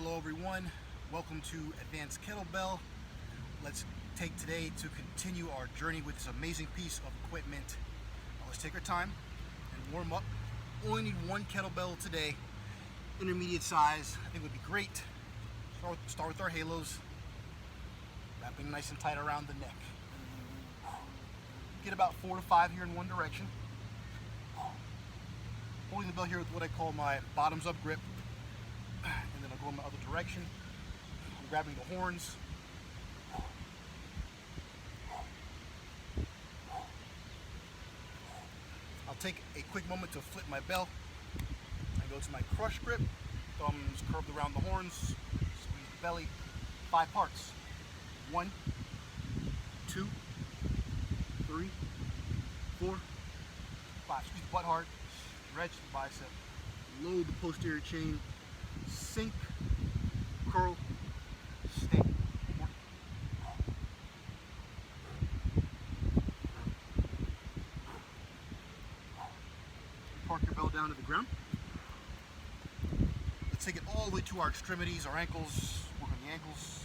Hello everyone, welcome to Advanced Kettlebell. Let's take today to continue our journey with this amazing piece of equipment. Let's take our time and warm up. Only need one kettlebell today, intermediate size. I think would be great. Start with our halos, wrapping nice and tight around the neck. Get about 4 to 5 here in one direction. Holding the bell here with what I call my bottoms up grip. And then I'll go in the other direction. I'm grabbing the horns. I'll take a quick moment to flip my bell and go to my crush grip. Thumbs curved around the horns. Squeeze the belly. 5 parts. 1, 2, 3, 4, 5. Squeeze the butt hard. Stretch the bicep. Load the posterior chain. Sink, curl, stay. Park your bell down to the ground. Let's take it all the way to our extremities, our ankles. Work on the ankles.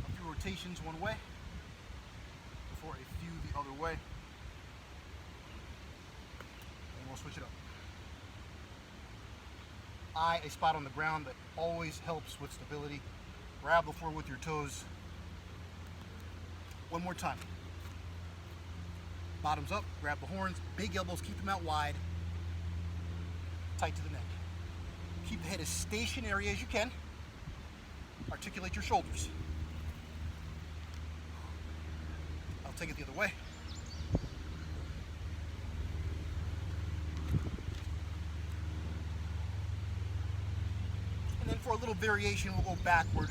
A few rotations one way, before a few the other way. And we'll switch it up. Eye a spot on the ground that always helps with stability. Grab the floor with your toes. One more time. Bottoms up, grab the horns, big elbows, keep them out wide. Tight to the neck. Keep the head as stationary as you can. Articulate your shoulders. I'll take it the other way. And then for a little variation, we'll go backward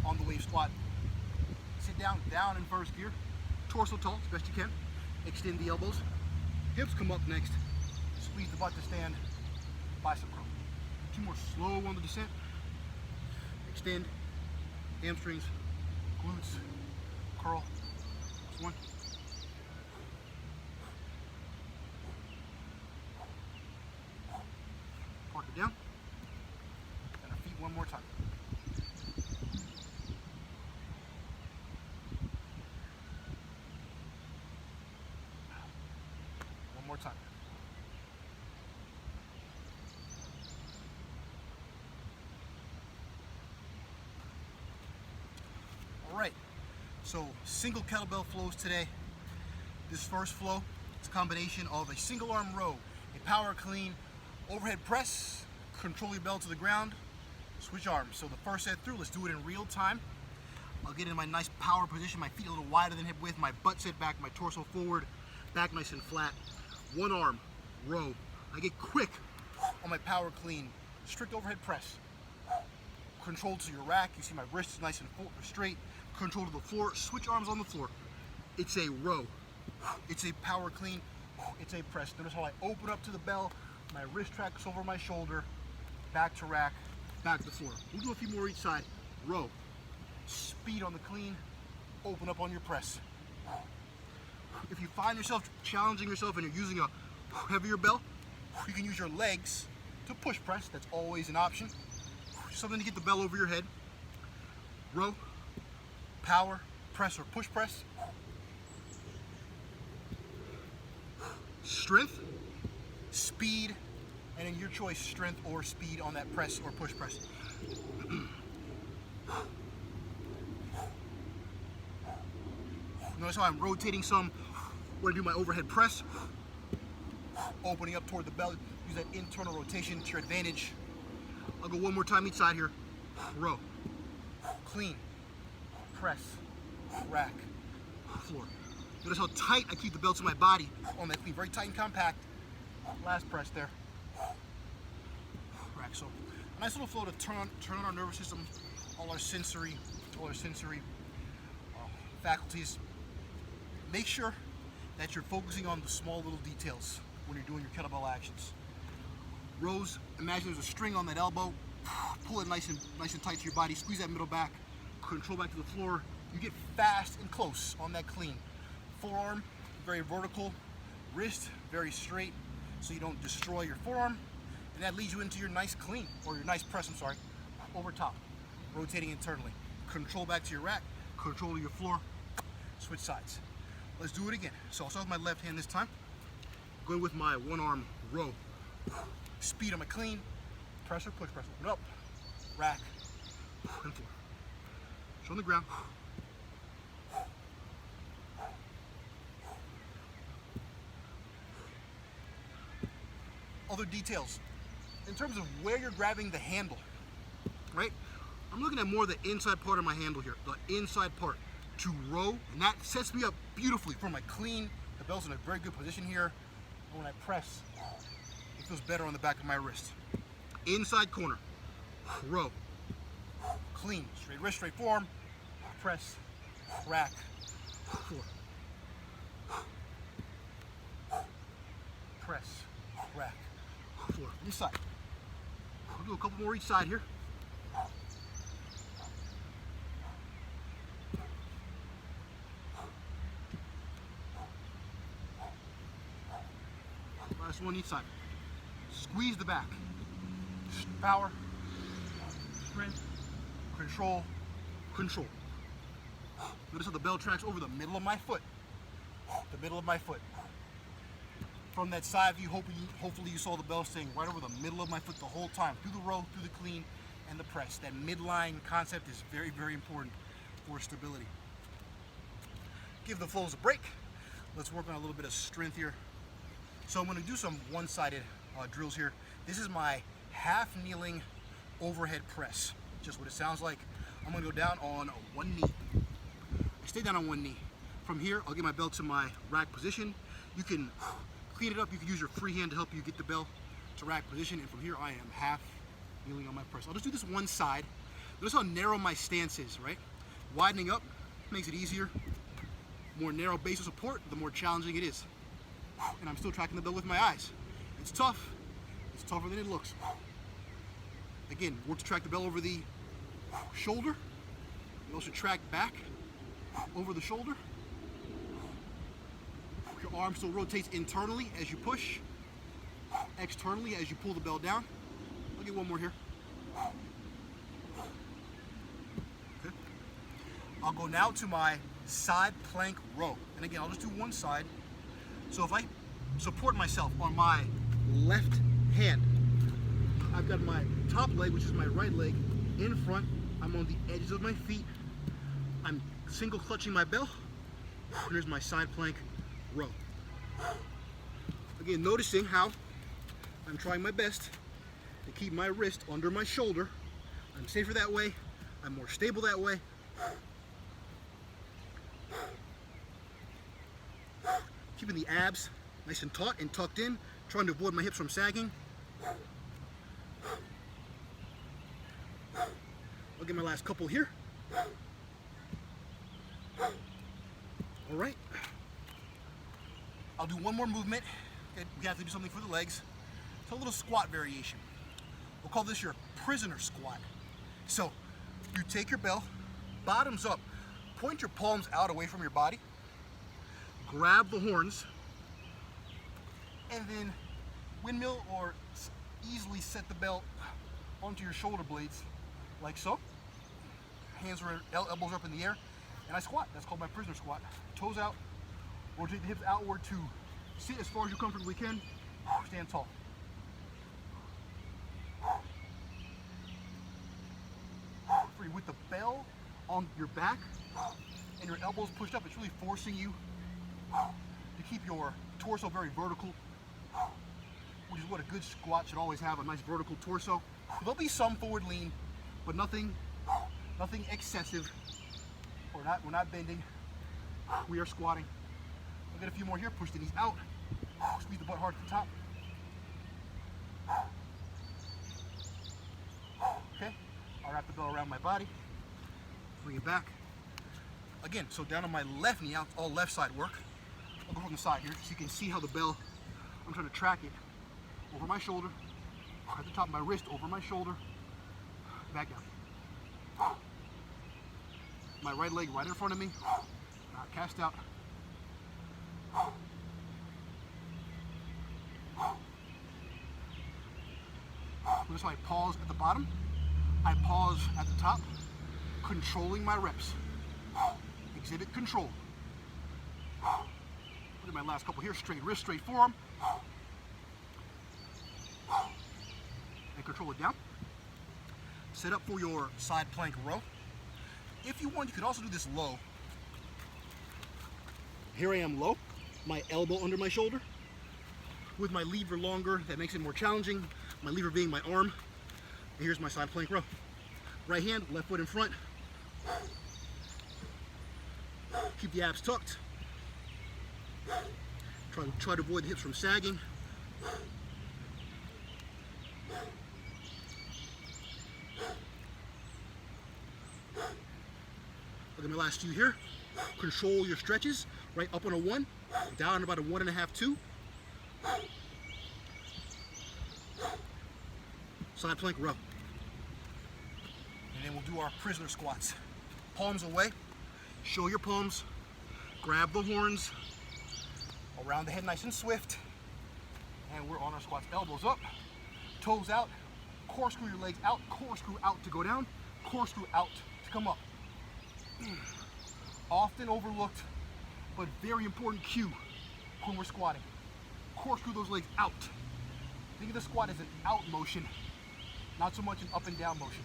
on the wave squat. Sit down in first gear. Torso tall as best you can. Extend the elbows. Hips come up next. Squeeze the butt to stand. Bicep curl. 2 more slow on the descent. Extend. Hamstrings. Glutes. Curl. Just 1. Park it down. One more time. One more time. All right, so single kettlebell flows today. This first flow is a combination of a single arm row, a power clean, overhead press, control your bell to the ground, switch arms. So the first set through, let's do it in real time. I'll get in my nice power position, my feet a little wider than hip width, my butt set back, my torso forward, back nice and flat. One arm, row. I get quick on my power clean, strict overhead press. Control to your rack, you see my wrists nice and straight. Control to the floor, switch arms on the floor. It's a row. It's a power clean, it's a press. Notice how I open up to the bell, my wrist tracks over my shoulder, back to rack, back to the floor. We'll do a few more each side. Row. Speed on the clean. Open up on your press. If you find yourself challenging yourself and you're using a heavier bell, you can use your legs to push press. That's always an option. Something to get the bell over your head. Row. Power. Press or push press. Strength. Speed. And then your choice, strength or speed on that press or push press. Notice how I'm rotating some when I do my overhead press. Opening up toward the bell. Use that internal rotation to your advantage. I'll go one more time each side here. Row. Clean. Press. Rack. Floor. Notice how tight I keep the bell to my body on that clean. Very tight and compact. Last press there. Rack. So a nice little flow to turn on our nervous system, all our sensory faculties. Make sure that you're focusing on the small little details when you're doing your kettlebell actions. Rows, imagine there's a string on that elbow. Pull it nice and tight to your body. Squeeze that middle back. Control back to the floor. You get fast and close on that clean. Forearm, very vertical. Wrist, very straight, so you don't destroy your forearm. And that leads you into your nice clean, or your nice press, I'm sorry, over top, rotating internally. Control back to your rack, control to your floor, switch sides. Let's do it again. So I'll start with my left hand this time. Going with my one arm row. Speed on my clean, pressure, push, press, open up, rack, and floor. Show on the ground. Other details. In terms of where you're grabbing the handle, right? I'm looking at more the inside part of my handle here, the inside part to row, and that sets me up beautifully for my clean. The belt's in a very good position here. And when I press, it feels better on the back of my wrist. Inside corner, row, clean, straight wrist, straight forearm, press, rack, floor. Press, rack, floor. Inside. We'll do a couple more each side here. Last one each side. Squeeze the back. Power, strength, control, control. Notice how the bell tracks over the middle of my foot. The middle of my foot. From that side view, hopefully you saw the bell staying right over the middle of my foot the whole time, through the row, through the clean, and the press. That midline concept is very, very important for stability. Give the flows a break. Let's work on a little bit of strength here. So I'm going to do some one-sided drills here. This is my half kneeling overhead press. Just what it sounds like. I'm going to go down on one knee. I stay down on one knee. From here, I'll get my bell to my rack position. You can clean it up. You can use your free hand to help you get the bell to rack position. And from here, I am half kneeling on my press. I'll just do this one side. Notice how narrow my stance is, right? Widening up makes it easier. More narrow base of support, the more challenging it is. And I'm still tracking the bell with my eyes. It's tough. It's tougher than it looks. Again, work to track the bell over the shoulder. You also track back over the shoulder. Your arm still rotates internally as you push, externally as you pull the bell down. I'll get one more here. Okay. I'll go now to my side plank row. And again, I'll just do one side. So if I support myself on my left hand, I've got my top leg, which is my right leg, in front. I'm on the edges of my feet. I'm single clutching my bell. Here's my side plank row. Again, noticing how I'm trying my best to keep my wrist under my shoulder. I'm safer that way. I'm more stable that way. Keeping the abs nice and taut and tucked in, trying to avoid my hips from sagging. I'll get my last couple here. All right. I'll do one more movement. Okay, we have to do something for the legs. It's a little squat variation. We'll call this your prisoner squat. So you take your bell, bottoms up, point your palms out away from your body, grab the horns, and then windmill or easily set the bell onto your shoulder blades like so. Hands are elbows up in the air, and I squat. That's called my prisoner squat. Toes out, rotate the hips outward to sit as far as you comfortably can. Stand tall. Free with the bell on your back and your elbows pushed up. It's really forcing you to keep your torso very vertical, which is what a good squat should always have, a nice vertical torso. There'll be some forward lean, but nothing excessive. We're not bending. We are squatting. I'll get a few more here. Push the knees out. Squeeze the butt hard at the top. Okay. I'll wrap the bell around my body. Bring it back. Again, so down on my left knee, all left side work. I'll go from the side here so you can see how the bell, I'm trying to track it over my shoulder, at the top of my wrist, over my shoulder, back down. My right leg right in front of me, cast out. Notice how I pause at the bottom, I pause at the top, controlling my reps. Exhibit control. Look at my last couple here, straight wrist, straight forearm. And control it down. Set up for your side plank row. If you want, you could also do this low. Here I am low, my elbow under my shoulder, with my lever longer, that makes it more challenging, my lever being my arm. And here's my side plank row. Right hand, left foot in front. Keep the abs tucked. Try to avoid the hips from sagging. Look at my last few here. Control your stretches. Right up on a 1, down about a 1.5, 2. Side plank row. And then we'll do our prisoner squats. Palms away. Show your palms. Grab the horns. Around the head nice and swift. And we're on our squats. Elbows up. Toes out. Corkscrew your legs out. Corkscrew out to go down. Corkscrew out to come up. Often overlooked, but very important cue when we're squatting. Corkscrew those legs out. Think of the squat as an out motion, not so much an up and down motion.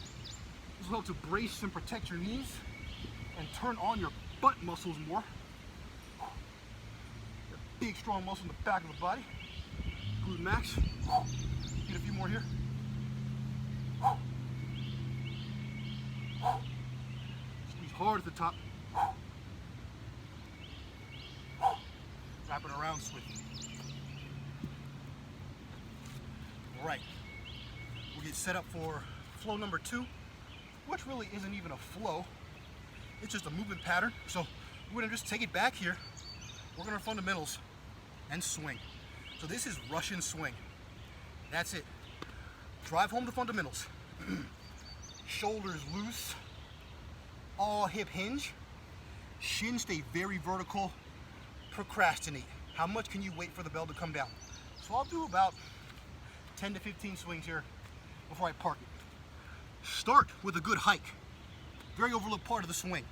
This will help to brace and protect your knees and turn on your butt muscles more. Your big strong muscle in the back of the body. Glute max. Get a few more here. Squeeze hard at the top. Wrapping around swiftly. All right, we'll get set up for flow number 2, which really isn't even a flow. It's just a movement pattern. So we're gonna just take it back here. Work on our fundamentals and swing. So this is Russian swing. That's it. Drive home the fundamentals. Shoulders loose, all hip hinge. Shins stay very vertical. Procrastinate. How much can you wait for the bell to come down? So I'll do about 10 to 15 swings here before I park it. Start with a good hike. Very overlooked part of the swing.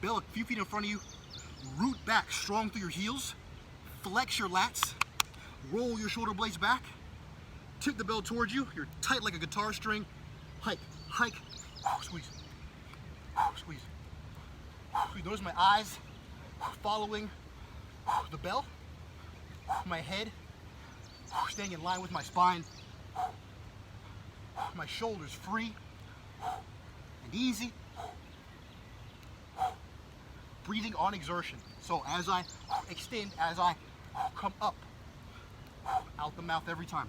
Bell a few feet in front of you. Root back strong through your heels. Flex your lats. Roll your shoulder blades back. Tip the bell towards you. You're tight like a guitar string. Hike, hike, squeeze, squeeze. Notice my eyes following the bell, my head staying in line with my spine, my shoulders free and easy, breathing on exertion. So as I extend, as I come up, out the mouth every time.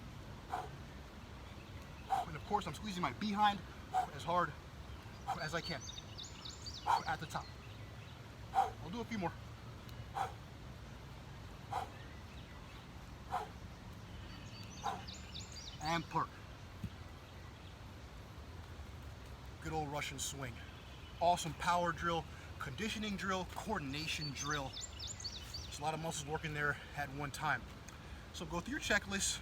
And of course I'm squeezing my behind as hard as I can at the top. I'll do a few more. And park. Good old Russian swing. Awesome power drill, conditioning drill, coordination drill. There's a lot of muscles working there at one time. So go through your checklist,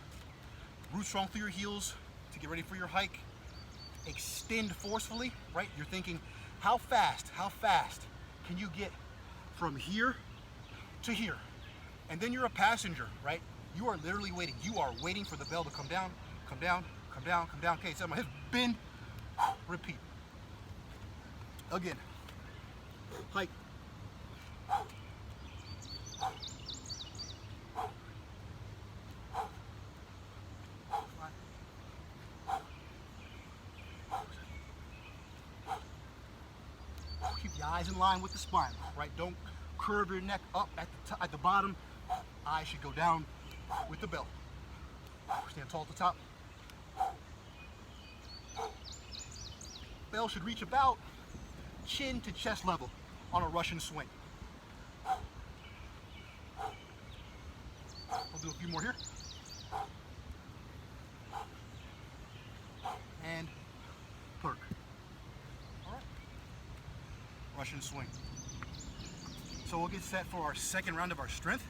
root strong through your heels to get ready for your hike. Extend forcefully, right? You're thinking, how fast can you get from here to here? And then you're a passenger, right? You are literally waiting. You are waiting for the bell to come down, come down, come down, come down. Okay, set my hips, bend, repeat. Again, hike. Keep the eyes in line with the spine, right? Don't curve your neck up at the bottom. Eyes should go down with the bell. Stand tall at the top. Bell should reach about chin to chest level on a Russian swing. I'll do a few more here. And perk. All right. Russian swing. So we'll get set for our second round of our strength.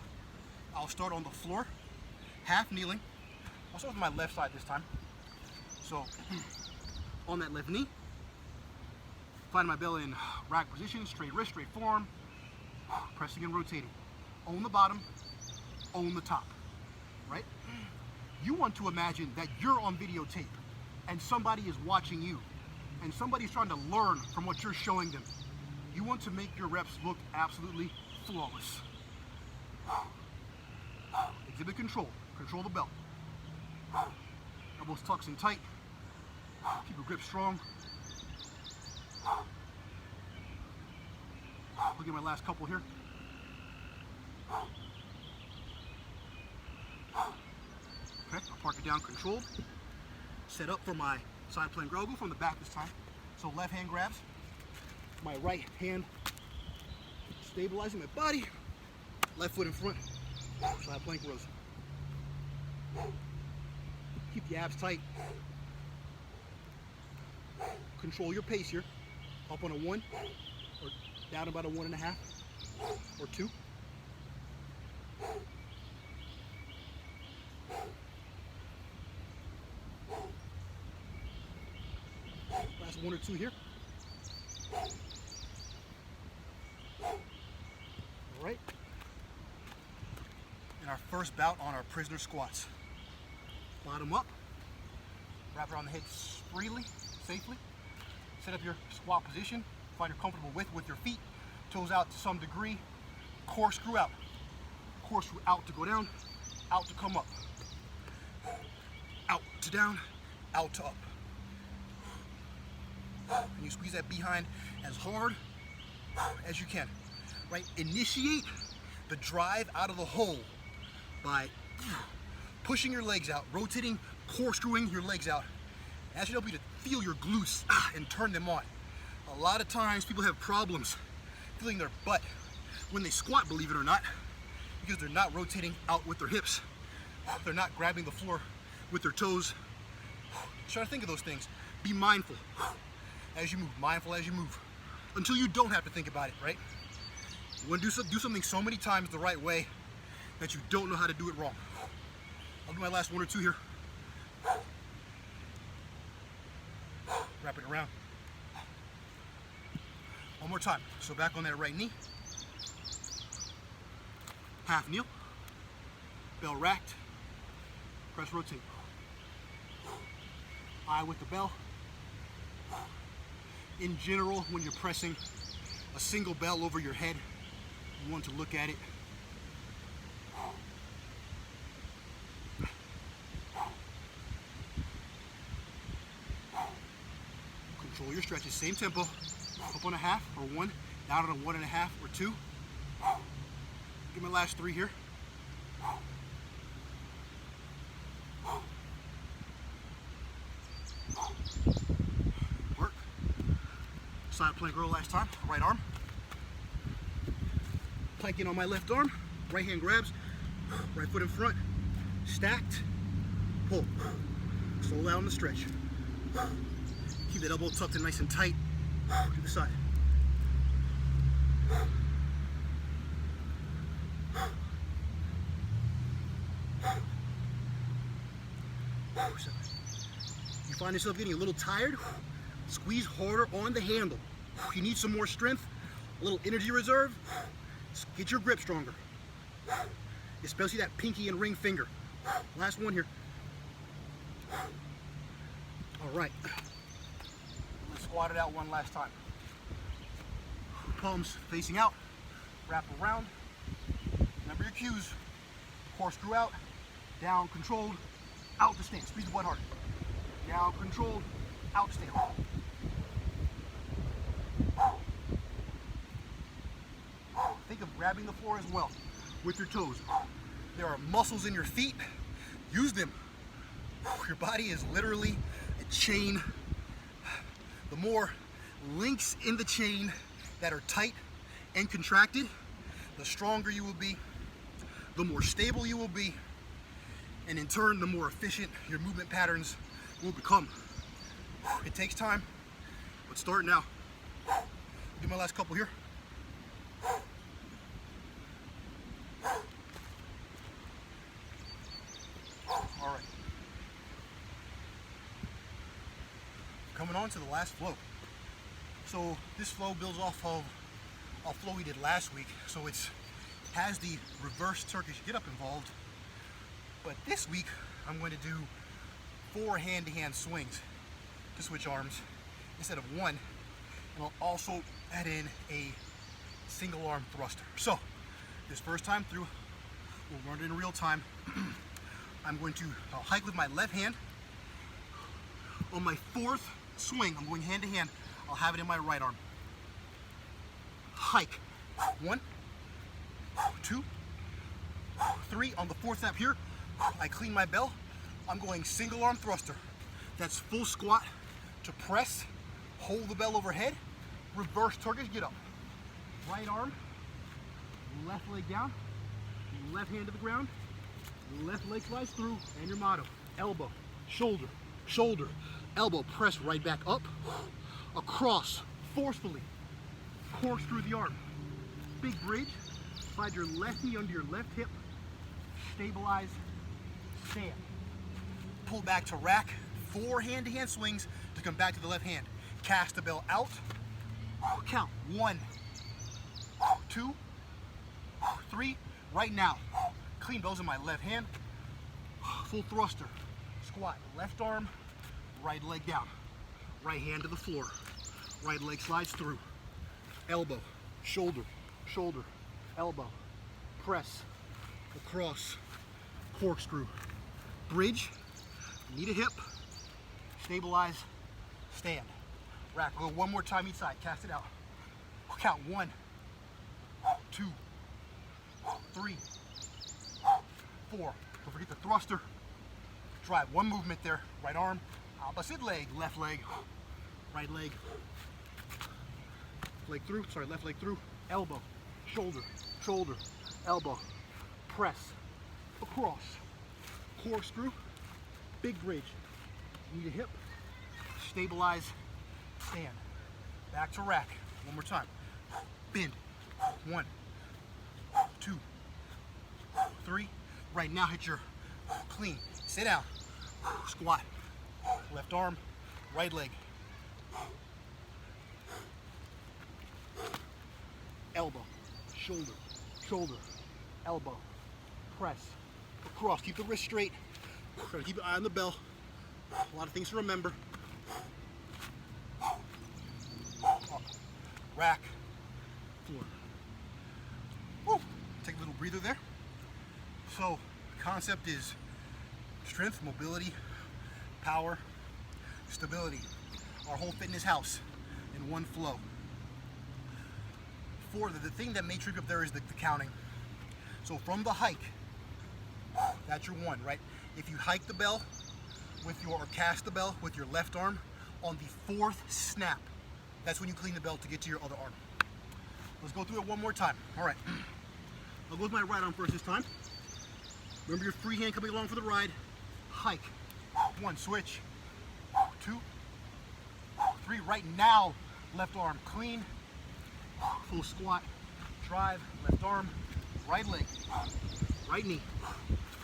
I'll start on the floor, half kneeling. I'll start with my left side this time. So on that left knee, find my belly in rack position, straight wrist, straight forearm, pressing and rotating. Own the bottom, own the top, right? You want to imagine that you're on videotape and somebody is watching you and somebody's trying to learn from what you're showing them. You want to make your reps look absolutely flawless. Exhibit control. Control the belt. Elbows tucked in tight. Keep your grip strong. Look at my last couple here. Okay, I'll park it down controlled. Set up for my side plank grab. I'll go from the back this time. So left hand grabs. My right hand stabilizing my body. Left foot in front. Side plank rows. Keep the abs tight. Control your pace here. Up on a 1 or down about a 1.5 or 2. Last 1 or 2 here. All right. And our first bout on our prisoner squats. Bottom up. Wrap around the head freely, safely. Set up your squat position. Find your comfortable width with your feet. Toes out to some degree. Corkscrew out. Corkscrew out to go down. Out to come up. Out to down. Out to up. And you squeeze that behind as hard as you can. Right? Initiate the drive out of the hole by pushing your legs out, rotating, corkscrewing your legs out. That should help you to feel your glutes and turn them on. A lot of times people have problems feeling their butt when they squat, believe it or not, because they're not rotating out with their hips. They're not grabbing the floor with their toes. Try to think of those things. Be mindful as you move, mindful as you move, until you don't have to think about it, right? You want to do something so many times the right way that you don't know how to do it wrong. I'll do my last 1 or 2 here. Wrap it around. One more time. So back on that right knee. Half kneel. Bell racked. Press rotate. Eye with the bell. In general, when you're pressing a single bell over your head, you want to look at it. Control your stretches, same tempo, up on a half or 1, down on a 1.5 or 2. Give me my last 3 here. Work. Side plank row last time, right arm. Planking on my left arm, right hand grabs, right foot in front, stacked, pull. Slow down the stretch. Keep that elbow tucked in nice and tight to the side. You find yourself getting a little tired, squeeze harder on the handle. You need some more strength, a little energy reserve, get your grip stronger. Especially that pinky and ring finger. Last one here. All right. Let's squat it out one last time. Palms facing out, wrap around. Remember your cues. Corkscrew out, down, controlled, out to stand. Squeeze the butt hard. Down, controlled, out to stand. Think of grabbing the floor as well with your toes. There are muscles in your feet. Use them. Your body is literally a chain. The more links in the chain that are tight and contracted, the stronger you will be, the more stable you will be, and in turn, the more efficient your movement patterns will become. It takes time, but start now. Do my last couple here. All right. coming on to the last flow. So this flow builds off of a flow we did last week. So it has the reverse Turkish get up involved. But this week I'm going to do 4 hand-to-hand swings to switch arms instead of 1. And I'll also add in a single arm thruster. So this first time through, we'll run it in real time. I'm going to hike with my left hand. On my 4th swing, I'm going hand to hand. I'll have it in my right arm. Hike. 1, 2, 3. On the 4th snap here, I clean my bell. I'm going single arm thruster. That's full squat to press, hold the bell overhead, reverse Turkish get up. Right arm, left leg down, left hand to the ground, left leg slides through, and your motto. Elbow, shoulder, shoulder, elbow, press right back up, across, forcefully, corkscrew the arm. Big bridge, slide your left knee under your left hip, stabilize, stand. Pull back to rack, 4 hand-to-hand swings to come back to the left hand. Cast the bell out, count, 1, 2, 3, right now. Clean bells in my left hand, full thruster, squat, left arm, right leg down, right hand to the floor, right leg slides through, elbow, shoulder, shoulder, elbow, press, across, corkscrew, bridge, knee to hip, stabilize, stand. Rack, we'll go 1 more time each side, cast it out. Count 1, 2, 3, 4. Don't forget the thruster. Drive 1 movement there. Right arm, opposite leg, left leg, right leg. Leg through, sorry, left leg through. Elbow, shoulder, shoulder, elbow. Press, across, corkscrew, big bridge. Knee to hip, stabilize, stand. Back to rack. 1 more time. Bend. 1, 2, 3. Right now hit your clean. Sit down. Squat. Left arm, right leg. Elbow, shoulder, shoulder, elbow. Press. Across. Keep the wrist straight. Try to keep your eye on the bell. A lot of things to remember. Up. Rack. Floor. Woo. Take a little breather there. So the concept is strength, mobility, power, stability. Our whole fitness house in one flow. The thing that may trip up there is the counting. So from the hike, that's your 1, right? If you hike the bell with your, or cast the bell with your left arm, on the 4th snap, that's when you clean the bell to get to your other arm. Let's go through it 1 more time. All right. I'll go with my right arm first this time. Remember your free hand coming along for the ride. Hike. 1, switch. 2, 3. Right now, left arm clean. Full squat. Drive. Left arm. Right leg. Right knee.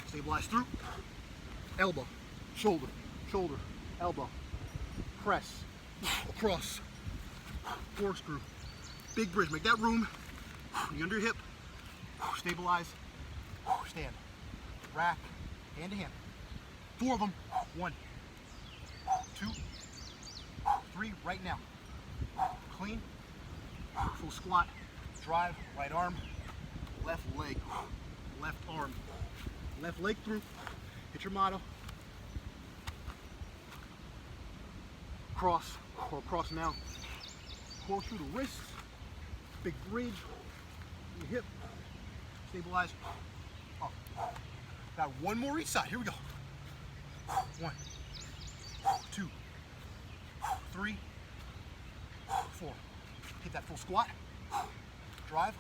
Stabilize through. Elbow. Shoulder. Shoulder. Elbow. Press. Across. Corkscrew. Big bridge. Make that room. Knee under your hip. Stabilize. Stand. Rack. Hand to hand. 4 of them. 1, 2, 3. Right now. Clean. Full squat. Drive. Right arm. Left leg. Left arm. Left leg through. Hit your motto. Cross. Or cross now. Corkscrew the wrists. Big bridge. Your hip. Stabilize. Up. Got 1 more each side. Here we go. 1, 2, 3, 4. Hit that full squat. Drive.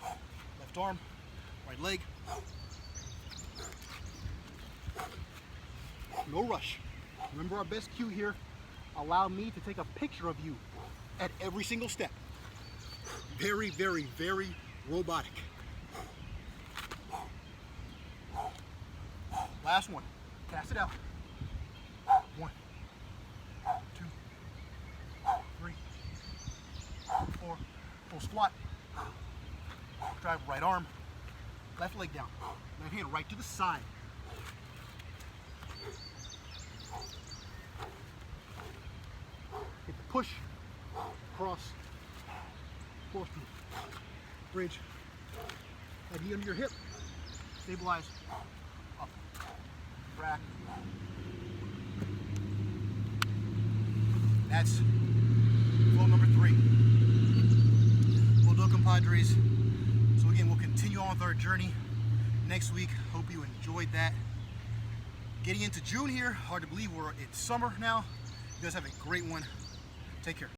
Left arm. Right leg. No rush. Remember our best cue here. Allow me to take a picture of you at every single step. Very, very, very robotic. Last one. Cast it out. 1, 2, drive, right arm, left leg down, left hand right to the side. Hit the push, cross, force bridge, head knee under your hip, stabilize, up, back. That's flow number 3. Well done, compadres. So again, we'll continue on with our journey next week. Hope you enjoyed that. Getting into June here, hard to believe we're in summer now. You guys have a great one. Take care.